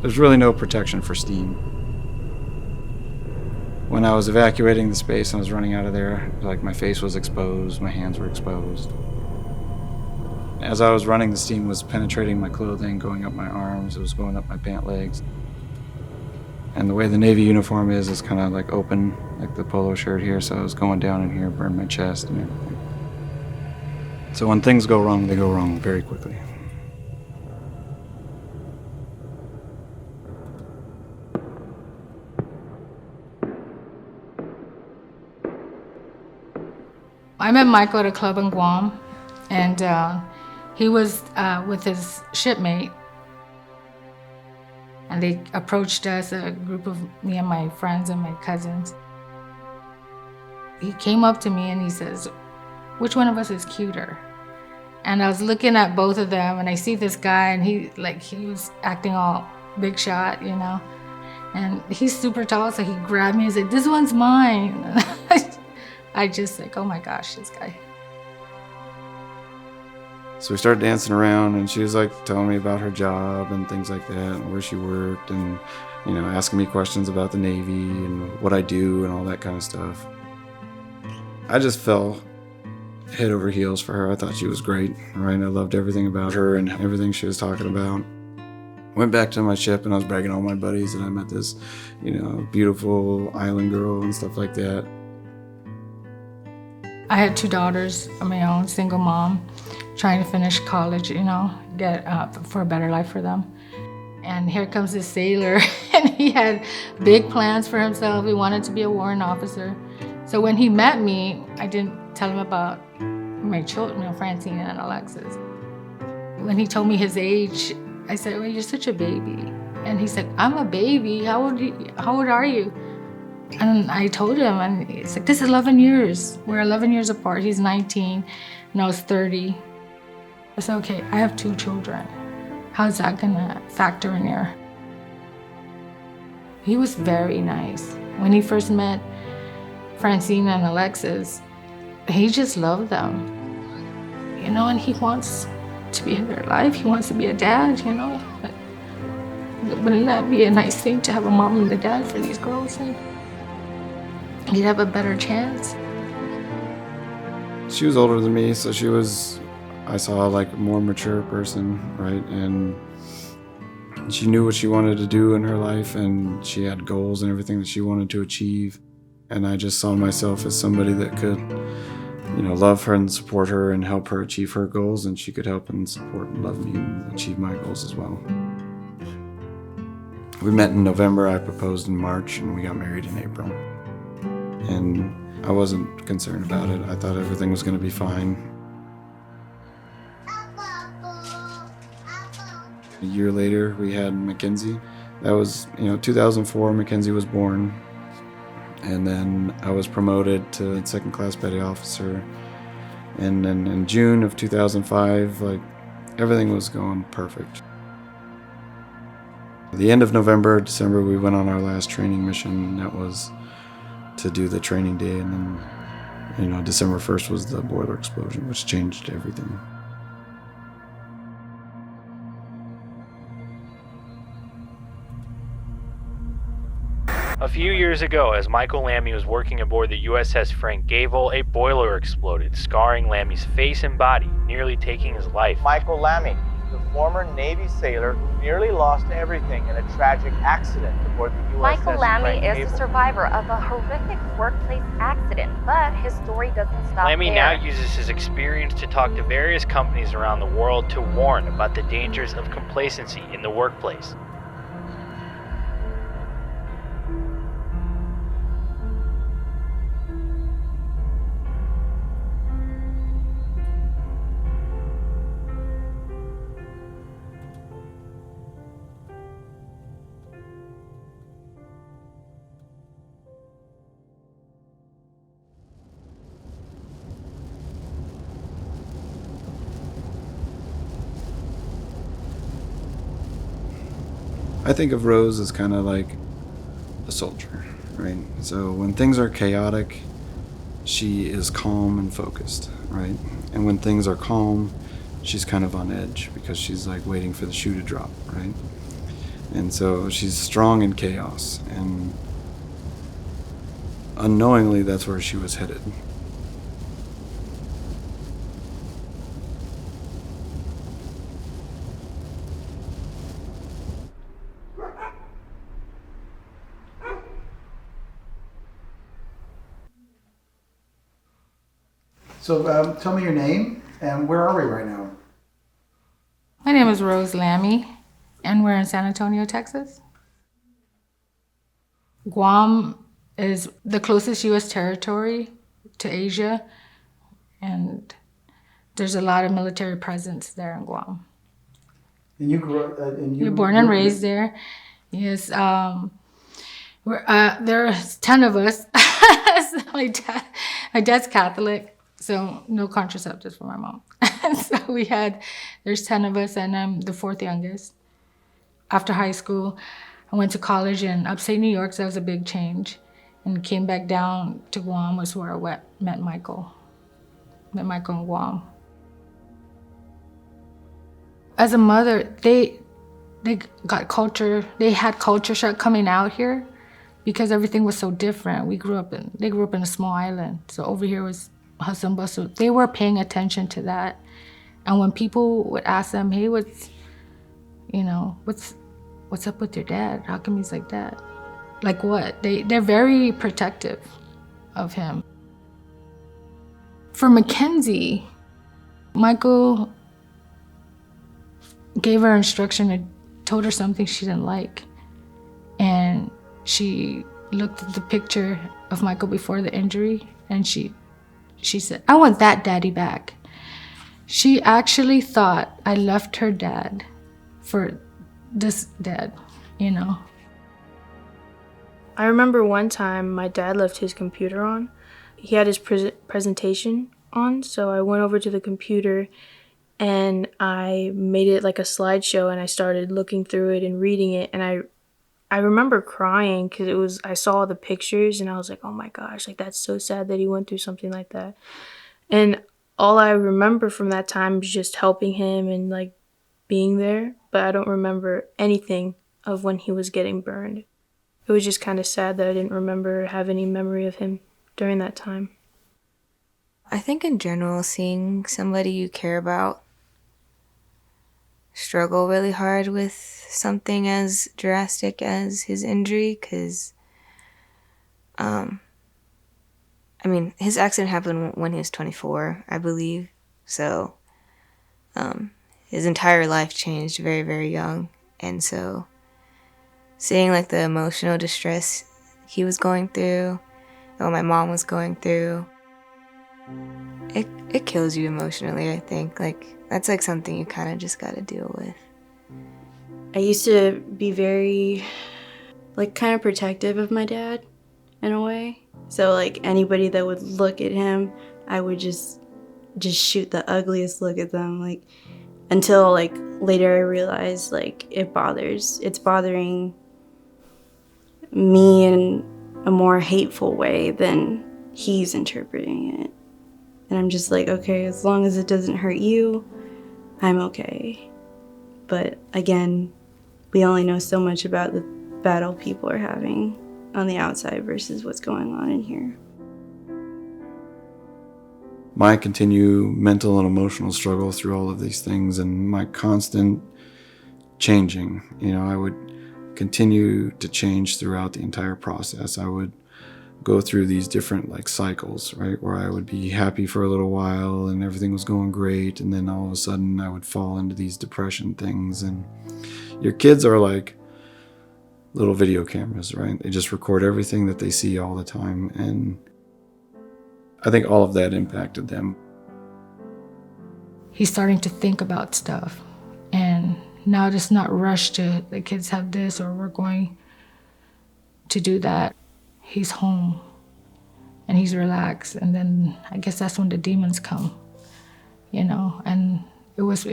There's really no protection for steam. When I was evacuating the space and I was running out of there, like my face was exposed, my hands were exposed. As I was running, the steam was penetrating my clothing, going up my arms, it was going up my pant legs. And the way the Navy uniform is kind of like open, like the polo shirt here, so it was going down in here, burned my chest and everything. So when things go wrong, they go wrong very quickly. I met Michael at a club in Guam, and he was with his shipmate. And they approached us, a group of me and my friends and my cousins. He came up to me and he says, "Which one of us is cuter?" And I was looking at both of them, and I see this guy, and he was acting all big shot, you know. And he's super tall, so he grabbed me and said, "This one's mine." I just like, oh my gosh, this guy. So we started dancing around, and she was like telling me about her job and things like that, and where she worked, and asking me questions about the Navy and what I do and all that kind of stuff. I just fell head over heels for her. I thought she was great, right? I loved everything about her and everything she was talking about. Went back to my ship, and I was bragging to all my buddies that I met this, beautiful island girl and stuff like that. I had 2 daughters of my own, single mom, trying to finish college, get for a better life for them. And here comes this sailor, and he had big plans for himself. He wanted to be a warrant officer. So when he met me, I didn't tell him about my children, Francine and Alexis. When he told me his age, I said, "Well, you're such a baby." And he said, "I'm a baby. How old are you?" And I told him, and he's like, "This is 11 years. We're 11 years apart. He's 19, and I was 30. I said, "Okay, I have 2 children. How's that gonna factor in here?" He was very nice. When he first met Francine and Alexis, he just loved them. And he wants to be in their life. He wants to be a dad, But wouldn't that be a nice thing to have a mom and a dad for these girls? And you'd have a better chance. She was older than me, so I saw like a more mature person, right? And she knew what she wanted to do in her life, and she had goals and everything that she wanted to achieve. And I just saw myself as somebody that could, love her and support her and help her achieve her goals, and she could help and support and love me and achieve my goals as well. We met in November, I proposed in March, and we got married in April. And I wasn't concerned about it. I thought everything was going to be fine. A year later, we had Mackenzie. That was, 2004, Mackenzie was born. And then I was promoted to second class petty officer. And then in June of 2005, everything was going perfect. At the end of November, December, we went on our last training mission, and that was to do the training day. And then, December 1st was the boiler explosion, which changed everything. A few years ago, as Michael Lammey was working aboard the USS Frank Cable, a boiler exploded, scarring Lammey's face and body, nearly taking his life. Michael Lammey, the former Navy sailor who nearly lost everything in a tragic accident aboard the USS Michael Lammey Frank is Cable. the survivor of a horrific workplace accident, but his story doesn't stop Lammey there. now uses his experience to talk to various companies around the world to warn about the dangers of complacency in the workplace. I think of Rose as kind of like a soldier, right? So when things are chaotic, she is calm and focused, right? And when things are calm, she's kind of on edge because she's like waiting for the shoe to drop, right? And so she's strong in chaos, and unknowingly that's where she was headed. So tell me your name and where are we right now? My name is Rose Lammey, and we're in San Antonio, Texas. Guam is the closest U.S. territory to Asia, and there's a lot of military presence there in Guam. And you grew up, and You're born and raised there. Yes. There's 10 of us. So my dad's Catholic, so no contraceptives for my mom. So there's 10 of us, and I'm the fourth youngest. After high school, I went to college in upstate New York, so that was a big change. And came back down to Guam, was where I met Michael. Met Michael in Guam. As a mother, they had culture shock coming out here because everything was so different. They grew up in a small island, so over here was hustle and bustle. They were paying attention to that. And when people would ask them, hey, what's up with your dad? How come he's like that? Like what? They're very protective of him. For Mackenzie, Michael gave her instruction and told her something she didn't like. And she looked at the picture of Michael before the injury, and she said, I want that daddy back. She actually thought I left her dad for this dad, I remember one time my dad left his computer on. He had his presentation on, so I went over to the computer and I made it like a slideshow, and I started looking through it and reading it, and I remember crying because I saw the pictures and I was like, oh my gosh, like that's so sad that he went through something like that. And all I remember from that time was just helping him and like being there, but I don't remember anything of when he was getting burned. It was just kind of sad that I didn't have any memory of him during that time. I think in general, seeing somebody you care about struggle really hard with something as drastic as his injury, because, his accident happened when he was 24, I believe. So, his entire life changed very, very young. And so, seeing like the emotional distress he was going through, and what my mom was going through, it kills you emotionally, I think. Like, that's like something you kind of just got to deal with. I used to be very, like, kind of protective of my dad in a way. So, like, anybody that would look at him, I would just shoot the ugliest look at them, like, until, like, later I realized, like, it's bothering me in a more hateful way than he's interpreting it. And I'm just like, okay, as long as it doesn't hurt you, I'm okay. But again, we only know so much about the battle people are having on the outside versus what's going on in here. My continued mental and emotional struggle through all of these things, and my constant changing. I would continue to change throughout the entire process. I would go through these different cycles, right, where I would be happy for a little while and everything was going great, and then all of a sudden I would fall into these depression things. And your kids are like little video cameras, right? They just record everything that they see all the time, and I think all of that impacted them. He's starting to think about stuff, and now just not rush to the kids have this or we're going to do that. He's home and he's relaxed, and then I guess that's when the demons come, and it was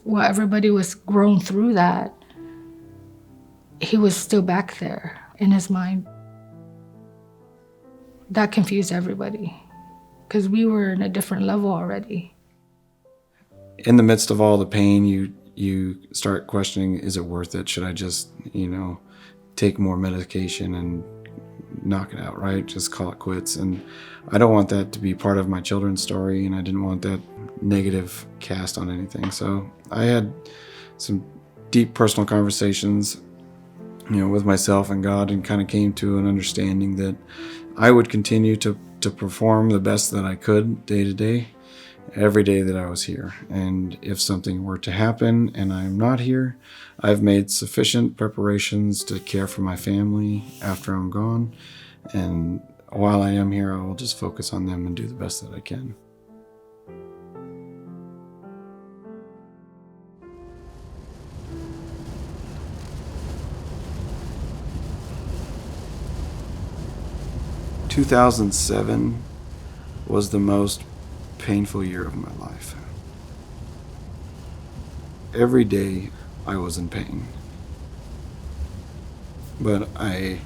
well, everybody was grown through that. He was still back there in his mind. That confused everybody because we were in a different level already. In the midst of all the pain, you you start questioning, is it worth it? Should I just, take more medication and knock it out, right? Just call it quits. And I don't want that to be part of my children's story, and I didn't want that negative cast on anything. So I had some deep personal conversations, with myself and God, and kind of came to an understanding that I would continue to perform the best that I could day to day, every day that I was here. And if something were to happen and I'm not here, I've made sufficient preparations to care for my family after I'm gone. And while I am here, I will just focus on them and do the best that I can. In 2007 was the most painful year of my life. Every day I was in pain. But I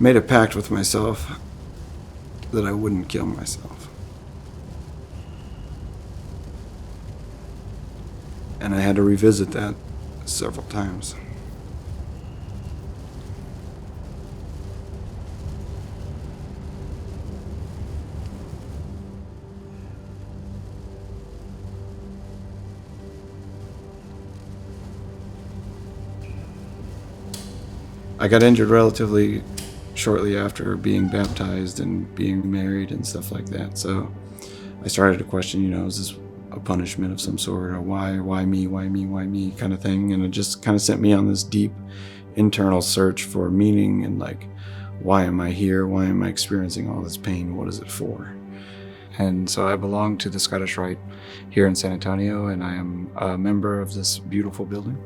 made a pact with myself that I wouldn't kill myself. And I had to revisit that several times. I got injured relatively shortly after being baptized and being married and stuff like that. So I started to question, is this a punishment of some sort, or why me kind of thing? And it just kind of sent me on this deep internal search for meaning and why am I here? Why am I experiencing all this pain? What is it for? And so I belong to the Scottish Rite here in San Antonio, and I am a member of this beautiful building.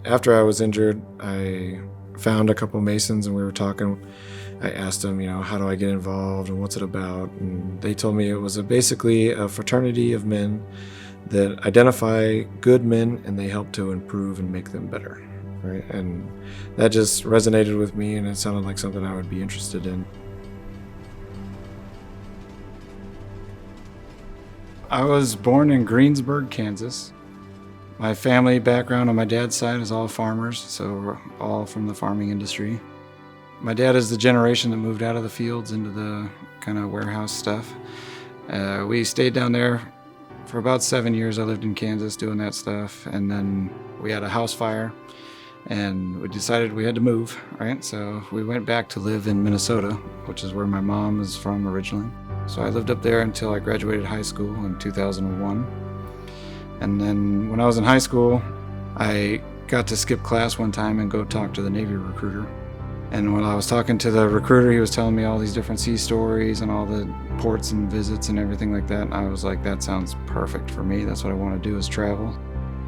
After I was injured, I found a couple Masons and we were talking. I asked them, how do I get involved and what's it about? And they told me it was basically a fraternity of men that identify good men and they help to improve and make them better, right? And that just resonated with me, and it sounded like something I would be interested in. I was born in Greensburg, Kansas. My family background on my dad's side is all farmers, so we're all from the farming industry. My dad is the generation that moved out of the fields into the kind of warehouse stuff. We stayed down there for about 7 years. I lived in Kansas doing that stuff, and then we had a house fire, and we decided we had to move, right? So we went back to live in Minnesota, which is where my mom is from originally. So I lived up there until I graduated high school in 2001. And then when I was in high school, I got to skip class one time and go talk to the Navy recruiter. And when I was talking to the recruiter, he was telling me all these different sea stories and all the ports and visits and everything like that. And I was like, that sounds perfect for me. That's what I want to do, is travel.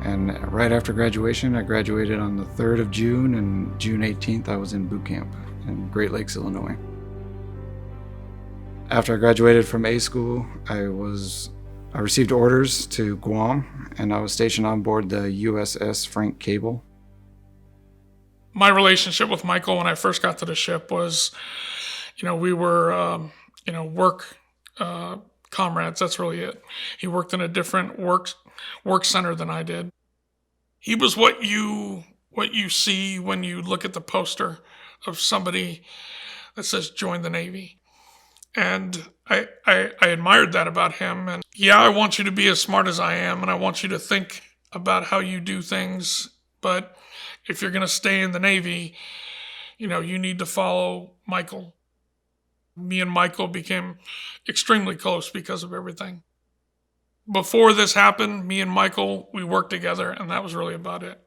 And right after graduation, I graduated on the 3rd of June, and June 18th, I was in boot camp in Great Lakes, Illinois. After I graduated from A school, I received orders to Guam, and I was stationed on board the USS Frank Cable. My relationship with Michael when I first got to the ship was, we were, work comrades. That's really it. He worked in a different work center than I did. He was what you see when you look at the poster of somebody that says join the Navy. And I admired that about him. And yeah, I want you to be as smart as I am, and I want you to think about how you do things. But if you're going to stay in the Navy, you need to follow Michael. Me and Michael became extremely close because of everything. Before this happened, me and Michael, we worked together, and that was really about it.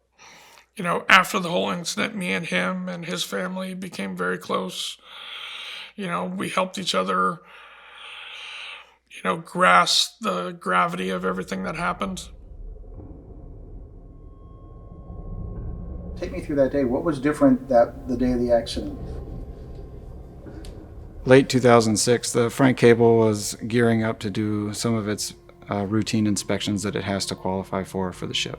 After the whole incident, me and him and his family became very close. We helped each other, grasp the gravity of everything that happened. Take me through that day. What was different the day of the accident? Late 2006, the Frank Cable was gearing up to do some of its routine inspections that it has to qualify for the ship.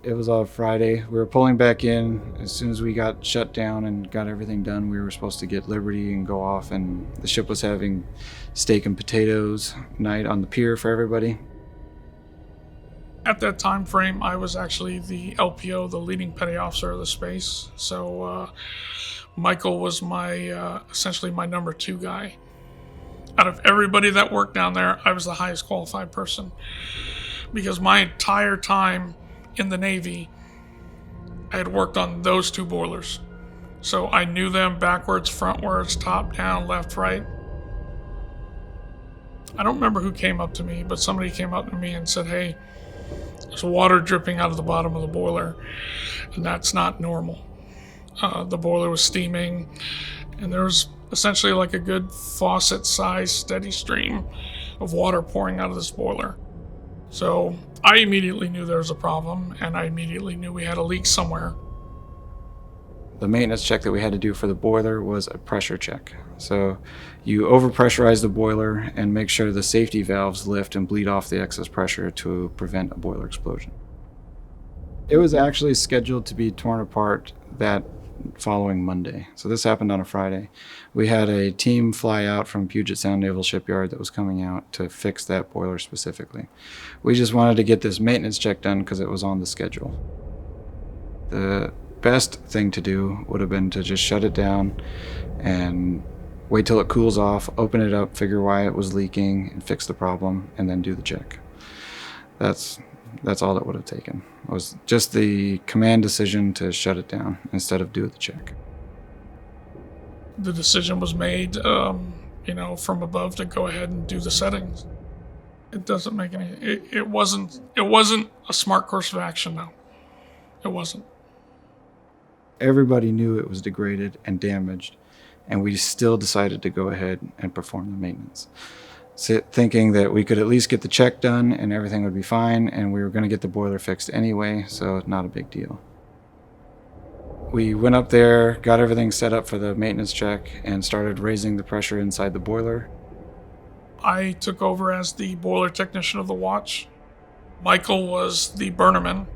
It was a Friday. We were pulling back in. As soon as we got shut down and got everything done, we were supposed to get liberty and go off, and the ship was having steak and potatoes night on the pier for everybody. At that time frame, I was actually the LPO, the leading petty officer of the space. So Michael was essentially my number 2 guy. Out of everybody that worked down there, I was the highest qualified person. Because my entire time in the Navy, I had worked on those 2 boilers. So I knew them backwards, frontwards, top, down, left, right. I don't remember who came up to me, but somebody came up to me and said, hey, there's water dripping out of the bottom of the boiler, and that's not normal. The boiler was steaming, and there was essentially like a good faucet-sized steady stream of water pouring out of this boiler. So I immediately knew there was a problem, and I immediately knew we had a leak somewhere. The maintenance check that we had to do for the boiler was a pressure check. So you overpressurize the boiler and make sure the safety valves lift and bleed off the excess pressure to prevent a boiler explosion. It was actually scheduled to be torn apart that following Monday. So this happened on a Friday. We had a team fly out from Puget Sound Naval Shipyard that was coming out to fix that boiler specifically. We just wanted to get this maintenance check done because it was on the schedule. The best thing to do would have been to just shut it down and wait till it cools off, open it up, figure why it was leaking, and fix the problem, and then do the check. That's all it would have taken. It was just the command decision to shut it down instead of do the check. The decision was made, from above to go ahead and do the settings. It doesn't make any. It wasn't a smart course of action. No, it wasn't. Everybody knew it was degraded and damaged, and we still decided to go ahead and perform the maintenance. Thinking that we could at least get the check done and everything would be fine, and we were going to get the boiler fixed anyway, so not a big deal. We went up there, got everything set up for the maintenance check, and started raising the pressure inside the boiler. I took over as the boiler technician of the watch. Michael was the burnerman.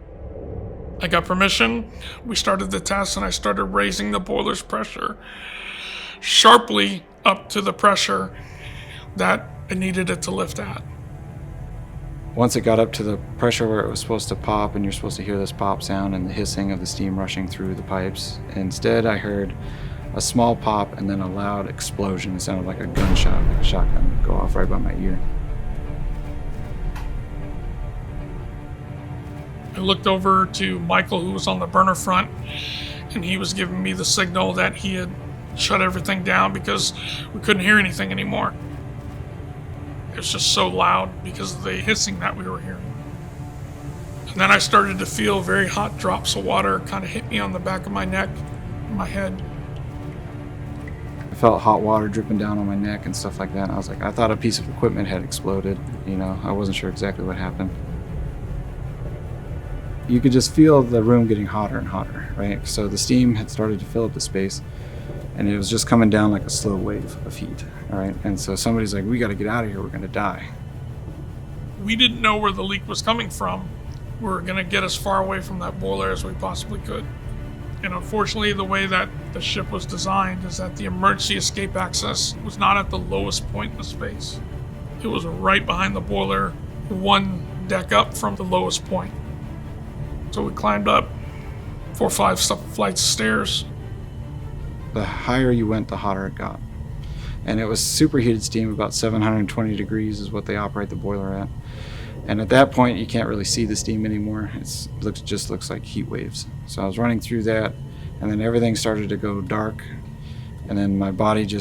I got permission, we started the test, and I started raising the boiler's pressure sharply up to the pressure that I needed it to lift at. Once it got up to the pressure where it was supposed to pop, and you're supposed to hear this pop sound and the hissing of the steam rushing through the pipes, instead I heard a small pop and then a loud explosion. It sounded like a gunshot, like a shotgun go off right by my ear. I looked over to Michael, who was on the burner front, and he was giving me the signal that he had shut everything down because we couldn't hear anything anymore. It was just so loud because of the hissing that we were hearing. And then I started to feel very hot drops of water kind of hit me on the back of my neck, my head. I felt hot water dripping down on my neck and stuff like that. And I thought a piece of equipment had exploded. I wasn't sure exactly what happened. You could just feel the room getting hotter and hotter, right? So the steam had started to fill up the space, and it was just coming down like a slow wave of heat, all right? And so somebody's like, we got to get out of here, we're going to die. We didn't know where the leak was coming from. We were going to get as far away from that boiler as we possibly could. And unfortunately, the way that the ship was designed is that the emergency escape access was not at the lowest point in the space. It was right behind the boiler, one deck up from the lowest point. So we climbed up 4 or 5 flights of stairs. The higher you went, the hotter it got. And it was superheated steam, about 720 degrees is what they operate the boiler at. And at that point, you can't really see the steam anymore. It just looks like heat waves. So I was running through that, and then everything started to go dark. And then my body the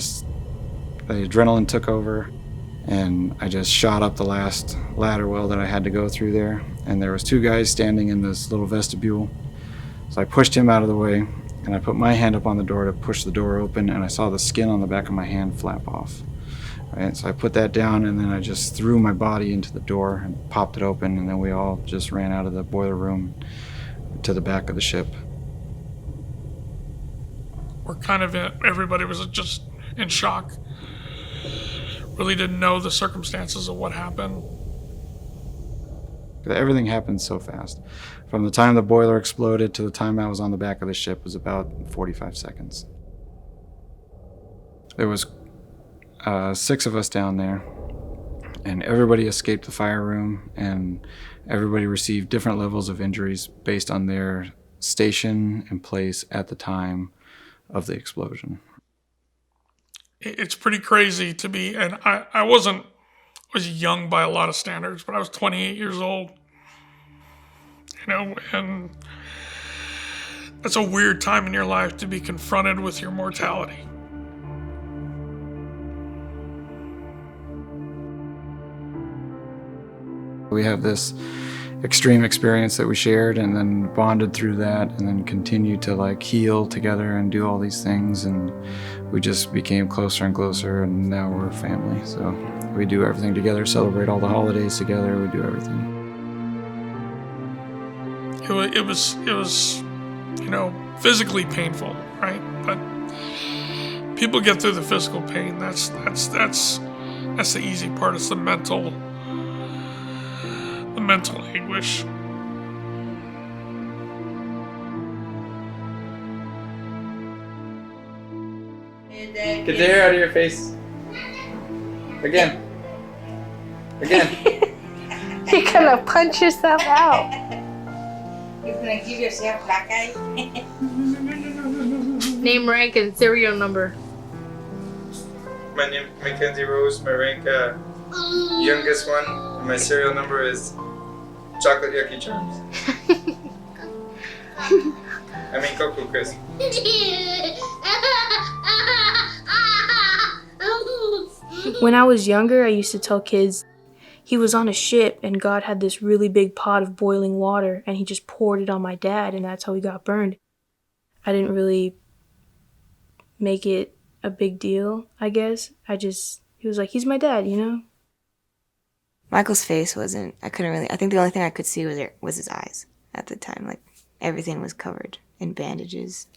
adrenaline took over, and I just shot up the last ladder well that I had to go through there. And there was 2 guys standing in this little vestibule. So I pushed him out of the way, and I put my hand up on the door to push the door open, and I saw the skin on the back of my hand flap off. Right, so I put that down, and then I just threw my body into the door and popped it open, and then we all just ran out of the boiler room to the back of the ship. Everybody was just in shock. Really didn't know the circumstances of what happened. Everything happened so fast. From the time the boiler exploded to the time I was on the back of the ship was about 45 seconds. There was 6 of us down there, and everybody escaped the fire room, and everybody received different levels of injuries based on their station and place at the time of the explosion. It's pretty crazy to be, and I was young by a lot of standards, but I was 28 years old, and that's a weird time in your life to be confronted with your mortality. We have this extreme experience that we shared and then bonded through that and then continued to like heal together and do all these things, and we just became closer and closer, and now we're family. So we do everything together, celebrate all the holidays together, we do everything. It was physically painful, right? But people get through the physical pain. That's the easy part. It's the mental anguish. Get the hair out of your face. Again. You're gonna punch yourself out. You're gonna give yourself black eye. Name, rank, and serial number. My name is Mackenzie Rose. My rank, youngest one. And my serial number is Chocolate Yucky Charms. I mean Cocoa Crisp. When I was younger, I used to tell kids he was on a ship and God had this really big pot of boiling water and he just poured it on my dad and that's how he got burned. I didn't really make it a big deal, I guess. He was like, he's my dad, Michael's face I think the only thing I could see was his eyes at the time. Like, everything was covered in bandages.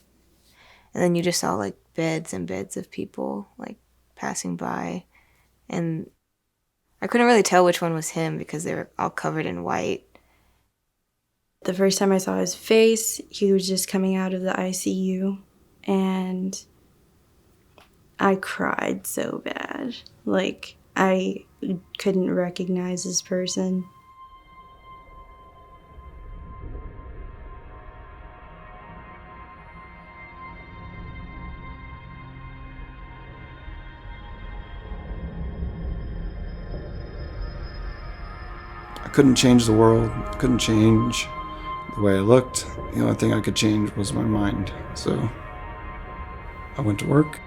And then you just saw, like, beds and beds of people, like, passing by. And I couldn't really tell which one was him because they were all covered in white. The first time I saw his face, he was just coming out of the ICU, and I cried so bad. Like, I couldn't recognize this person. I couldn't change the world, couldn't change the way I looked. The only thing I could change was my mind. So I went to work.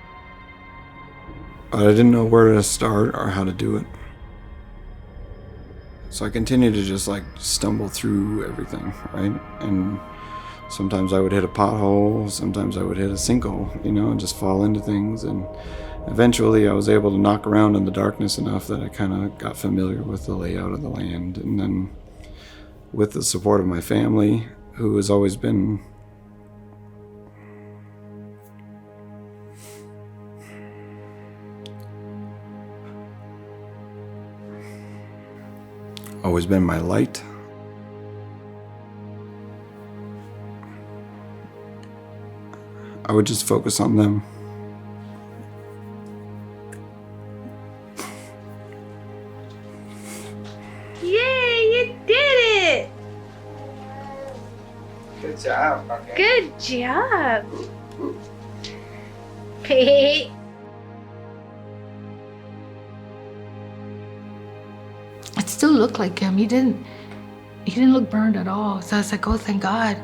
I didn't know where to start or how to do it. So I continued to just like stumble through everything, right? And sometimes I would hit a pothole, sometimes I would hit a sinkhole, and just fall into things. And eventually I was able to knock around in the darkness enough that I kind of got familiar with the layout of the land. And then with the support of my family, who has always been my light. I would just focus on them. Yay, you did it! Good job, okay. Good job. It still looked like him. He didn't look burned at all. So I was like, oh, thank God.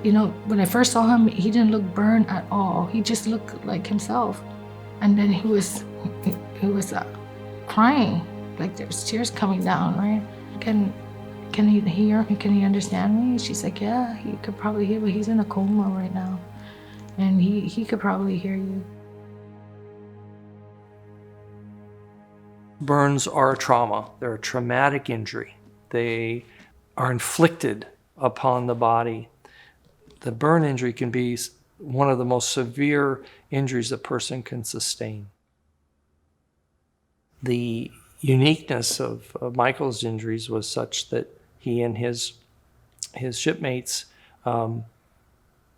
When I first saw him, he didn't look burned at all. He just looked like himself. And then he was crying, like there was tears coming down, right? Can he hear me? Can he understand me? She's like, yeah, he could probably hear, but he's in a coma right now. And he could probably hear you. Burns are a trauma. They're a traumatic injury. They are inflicted upon the body. The burn injury can be one of the most severe injuries a person can sustain. The uniqueness of Michael's injuries was such that he and his shipmates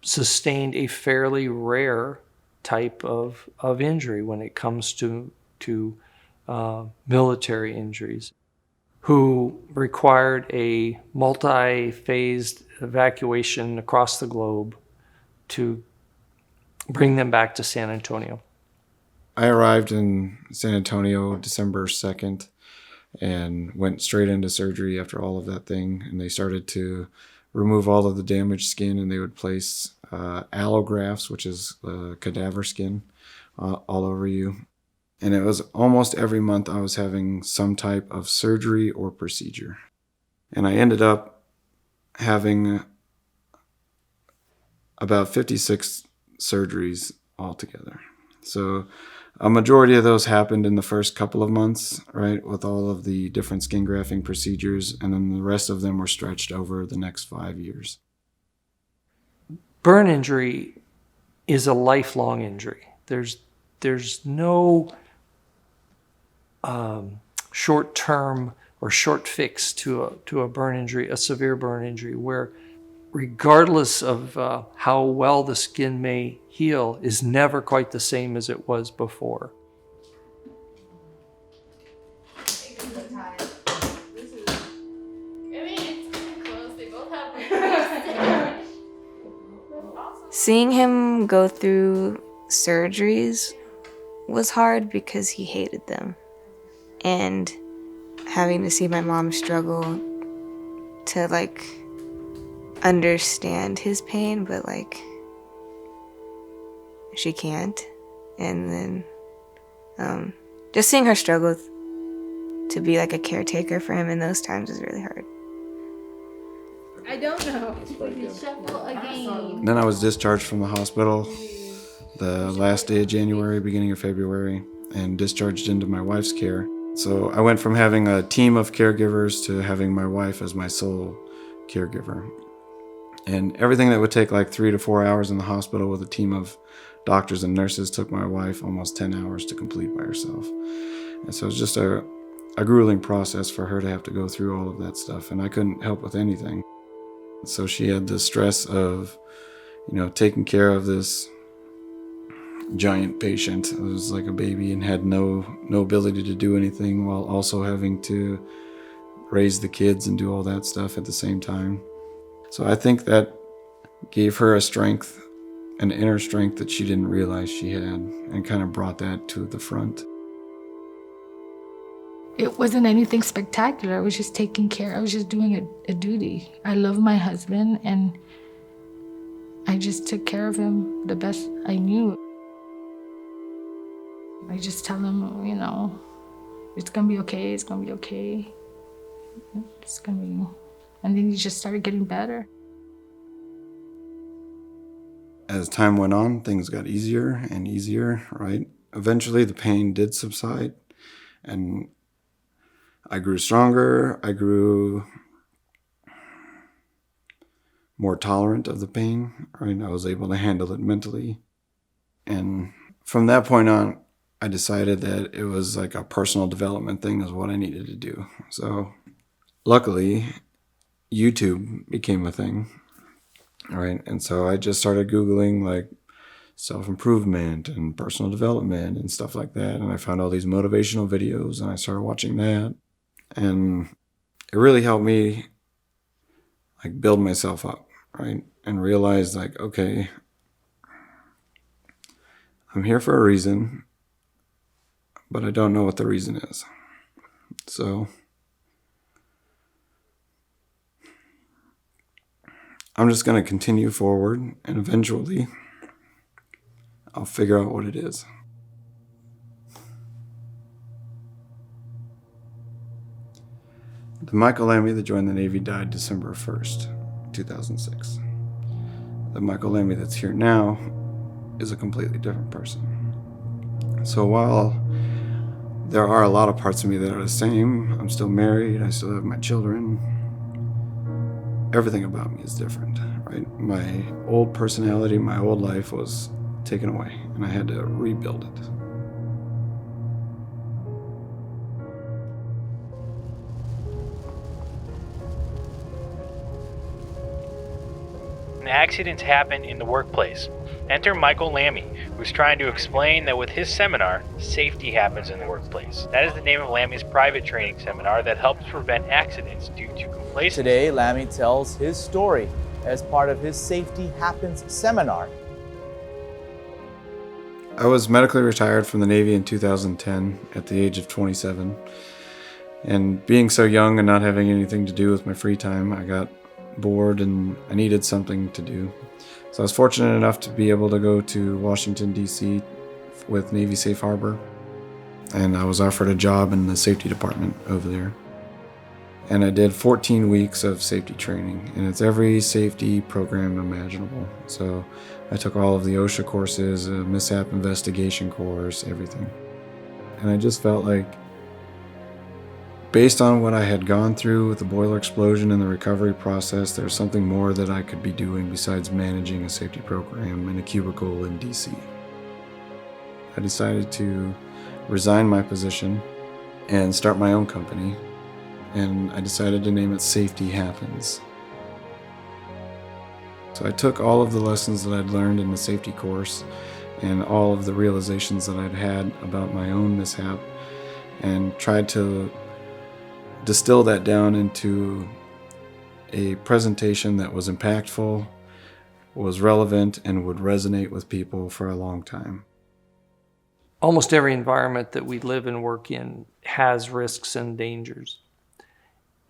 sustained a fairly rare type of injury when it comes to military injuries. who required a multi-phased evacuation across the globe to bring them back to San Antonio. I arrived in San Antonio December 2nd and went straight into surgery after all of that thing. And they started to remove all of the damaged skin, and they would place allografts, which is cadaver skin, all over you. And it was almost every month I was having some type of surgery or procedure. And I ended up having about 56 surgeries altogether. So a majority of those happened in the first couple of months, right, with all of the different skin grafting procedures, and then the rest of them were stretched over the next 5 years. Burn injury is a lifelong injury. There's no short-term or short fix to a burn injury, a severe burn injury, where regardless of how well the skin may heal, is never quite the same as it was before. Seeing him go through surgeries was hard because he hated them. And having to see my mom struggle to like understand his pain, but like she can't. And then just seeing her struggle to be like a caretaker for him in those times is really hard. I don't know. Shuffle again. Then I was discharged from the hospital the last day of January, beginning of February, and discharged into my wife's care. So I went from having a team of caregivers to having my wife as my sole caregiver. And everything that would take like 3 to 4 hours in the hospital with a team of doctors and nurses took my wife almost 10 hours to complete by herself. And so it was just a grueling process for her to have to go through all of that stuff, and I couldn't help with anything. So she had the stress of, taking care of this giant patient who was like a baby and had no ability to do anything, while also having to raise the kids and do all that stuff at the same time. So I think that gave her a strength, an inner strength that she didn't realize she had, and kind of brought that to the front. It wasn't anything spectacular. I was just taking care. I was just doing a duty. I love my husband, and I just took care of him the best I knew. I just tell him, it's gonna be okay, it's gonna be okay. It's gonna be, and then he just started getting better. As time went on, things got easier and easier, right? Eventually the pain did subside, and I grew stronger. I grew more tolerant of the pain, right? I was able to handle it mentally. And from that point on, I decided that it was like a personal development thing is what I needed to do. So luckily, YouTube became a thing, right? And so I just started Googling like self-improvement and personal development and stuff like that. And I found all these motivational videos, and I started watching that. And it really helped me like build myself up, right? And realize like, okay, I'm here for a reason, but I don't know what the reason is. So I'm just going to continue forward, and eventually I'll figure out what it is. The Michael Lammey that joined the Navy died December 1st, 2006. The Michael Lammey that's here now is a completely different person. So while there are a lot of parts of me that are the same, I'm still married, I still have my children, everything about me is different, right? My old personality, my old life was taken away, and I had to rebuild it. and accidents happen in the workplace. Enter Michael Lammey, who's trying to explain that with his seminar, safety happens in the workplace. That is the name of Lammey's private training seminar that helps prevent accidents due to complacency. Today, Lammey tells his story as part of his Safety Happens seminar. I was medically retired from the Navy in 2010 at the age of 27. And being so young and not having anything to do with my free time, I got bored and I needed something to do. So I was fortunate enough to be able to go to Washington, D.C. with Navy Safe Harbor. And I was offered a job in the safety department over there. And I did 14 weeks of safety training, and it's every safety program imaginable. So I took all of the OSHA courses, a mishap investigation course, everything. And I just felt like, based on what I had gone through with the boiler explosion and the recovery process, there's something more that I could be doing besides managing a safety program in a cubicle in DC. I decided to resign my position and start my own company, and I decided to name it Safety Happens. So I took all of the lessons that I'd learned in the safety course and all of the realizations that I'd had about my own mishap and tried to distill that down into a presentation that was impactful, was relevant, and would resonate with people for a long time. Almost every environment that we live and work in has risks and dangers.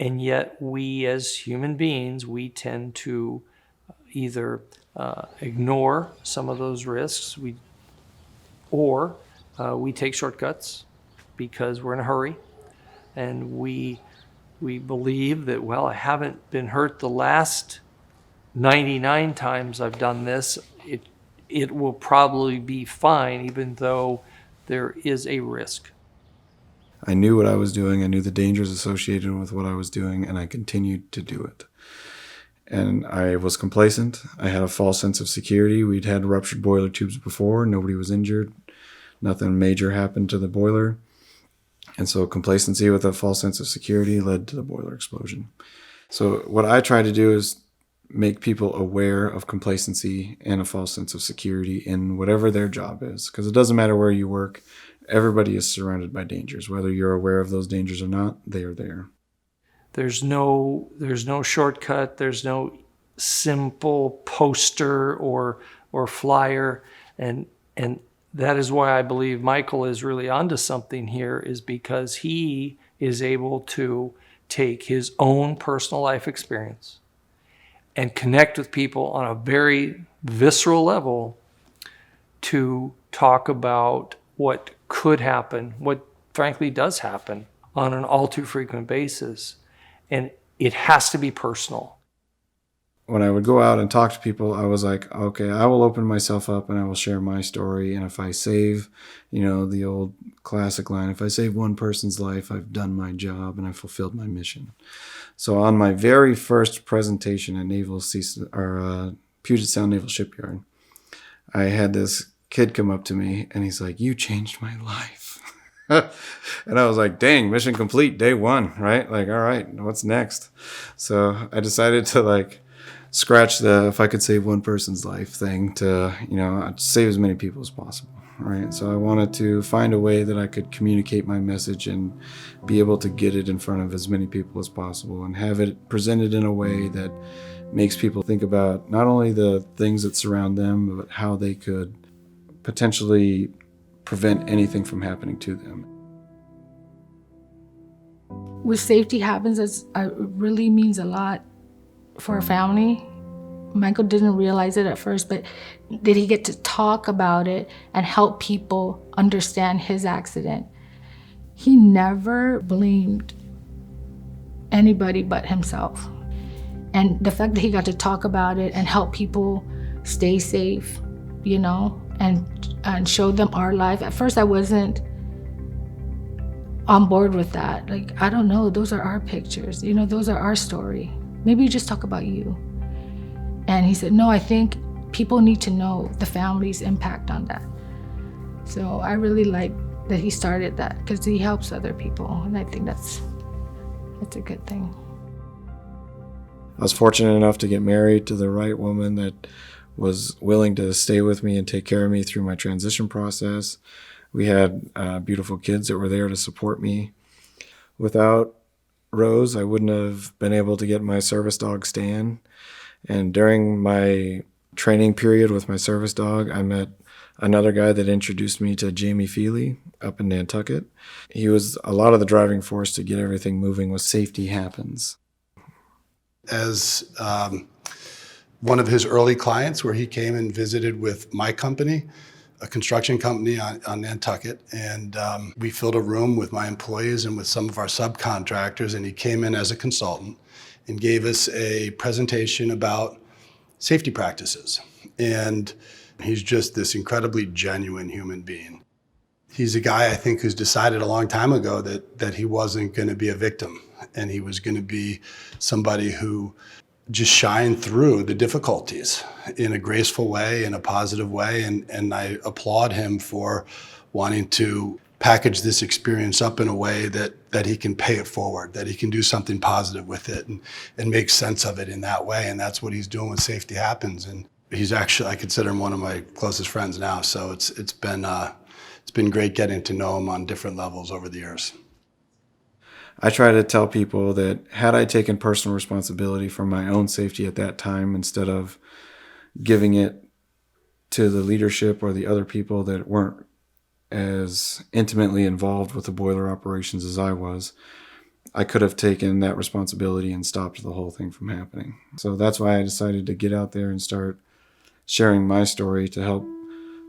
And yet we as human beings, we tend to either ignore some of those risks, or we take shortcuts because we're in a hurry. And we believe that, well, I haven't been hurt the last 99 times I've done this. It will probably be fine, even though there is a risk. I knew what I was doing. I knew the dangers associated with what I was doing, and I continued to do it. And I was complacent. I had a false sense of security. We'd had ruptured boiler tubes before. Nobody was injured. Nothing major happened to the boiler. And so complacency with a false sense of security led to the boiler explosion. So what I try to do is make people aware of complacency and a false sense of security in whatever their job is. Because it doesn't matter where you work. Everybody is surrounded by dangers. Whether you're aware of those dangers or not, they are there. There's no shortcut. There's no simple poster or flyer. And that is why I believe Michael is really onto something here, is because he is able to take his own personal life experience and connect with people on a very visceral level to talk about what could happen, what frankly does happen on an all too frequent basis. And it has to be personal. When I would go out and talk to people, I was like, okay, I will open myself up and I will share my story. And if I save, the old classic line, if I save one person's life, I've done my job and I fulfilled my mission. So on my very first presentation at Puget Sound Naval Shipyard, I had this kid come up to me and he's like, "You changed my life." And I was like, dang, mission complete, day one, right? Like, all right, what's next? So I decided to scratch the if I could save one person's life thing to, save as many people as possible, right? So I wanted to find a way that I could communicate my message and be able to get it in front of as many people as possible and have it presented in a way that makes people think about not only the things that surround them, but how they could potentially prevent anything from happening to them. With Safety Happens, it really means a lot for a family. Michael didn't realize it at first, but did he get to talk about it and help people understand his accident? He never blamed anybody but himself. And the fact that he got to talk about it and help people stay safe, and show them our life. At first I wasn't on board with that. I don't know, those are our pictures, those are our story. Maybe you just talk about you. And he said, no, I think people need to know the family's impact on that. So I really like that he started that because he helps other people. And I think that's a good thing. I was fortunate enough to get married to the right woman that was willing to stay with me and take care of me through my transition process. We had beautiful kids that were there to support me. Without Rose, I wouldn't have been able to get my service dog, Stan. And during my training period with my service dog, I met another guy that introduced me to Jamie Feely up in Nantucket. He was a lot of the driving force to get everything moving with Safety Happens. As one of his early clients, where he came and visited with my company, a construction company on Nantucket, and we filled a room with my employees and with some of our subcontractors, and he came in as a consultant and gave us a presentation about safety practices. And he's just this incredibly genuine human being. He's a guy, I think, who's decided a long time ago that he wasn't going to be a victim, and he was going to be somebody who just shined through the difficulties in a graceful way, in a positive way, and I applaud him for wanting to package this experience up in a way that he can pay it forward, that he can do something positive with it and make sense of it in that way, and that's what he's doing with Safety Happens. And he's actually, I consider him one of my closest friends now, so it's been great getting to know him on different levels over the years. I try to tell people that had I taken personal responsibility for my own safety at that time, instead of giving it to the leadership or the other people that weren't as intimately involved with the boiler operations as I was, I could have taken that responsibility and stopped the whole thing from happening. So that's why I decided to get out there and start sharing my story to help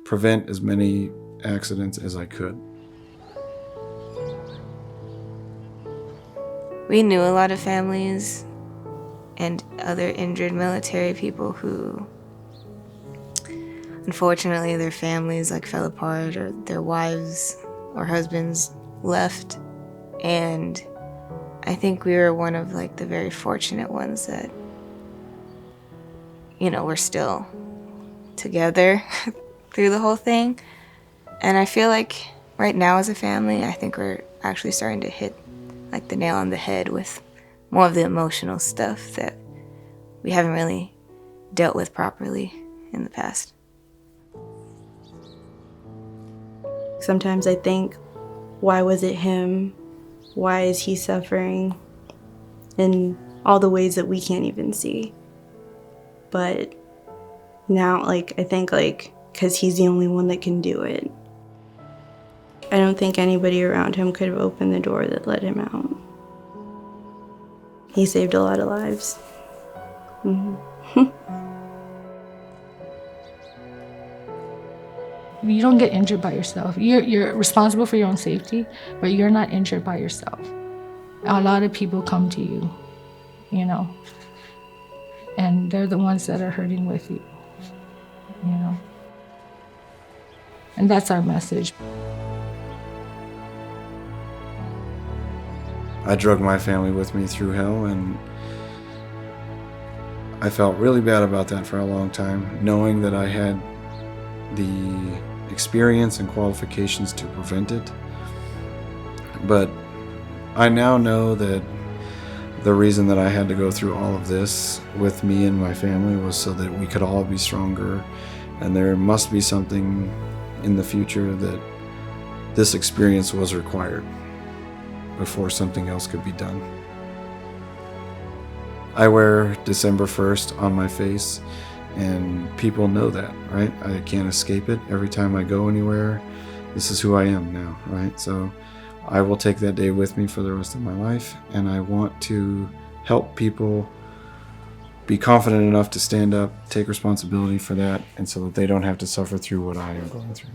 prevent as many accidents as I could. We knew a lot of families and other injured military people who, unfortunately, their families fell apart, or their wives or husbands left. And I think we were one of the very fortunate ones that, we're still together through the whole thing. And I feel like right now as a family, I think we're actually starting to hit the nail on the head with more of the emotional stuff that we haven't really dealt with properly in the past. Sometimes I think, why was it him? Why is he suffering? In all the ways that we can't even see. But now, I think, because he's the only one that can do it. I don't think anybody around him could have opened the door that let him out. He saved a lot of lives. Mm-hmm. You don't get injured by yourself. You're responsible for your own safety, but you're not injured by yourself. A lot of people come to you, and they're the ones that are hurting with you, And that's our message. I drug my family with me through hell, and I felt really bad about that for a long time, knowing that I had the experience and qualifications to prevent it. But I now know that the reason that I had to go through all of this with me and my family was so that we could all be stronger, and there must be something in the future that this experience was required before something else could be done. I wear December 1st on my face, and people know that, right? I can't escape it. Every time I go anywhere, this is who I am now, right? So I will take that day with me for the rest of my life, and I want to help people be confident enough to stand up, take responsibility for that, and so that they don't have to suffer through what I am going through.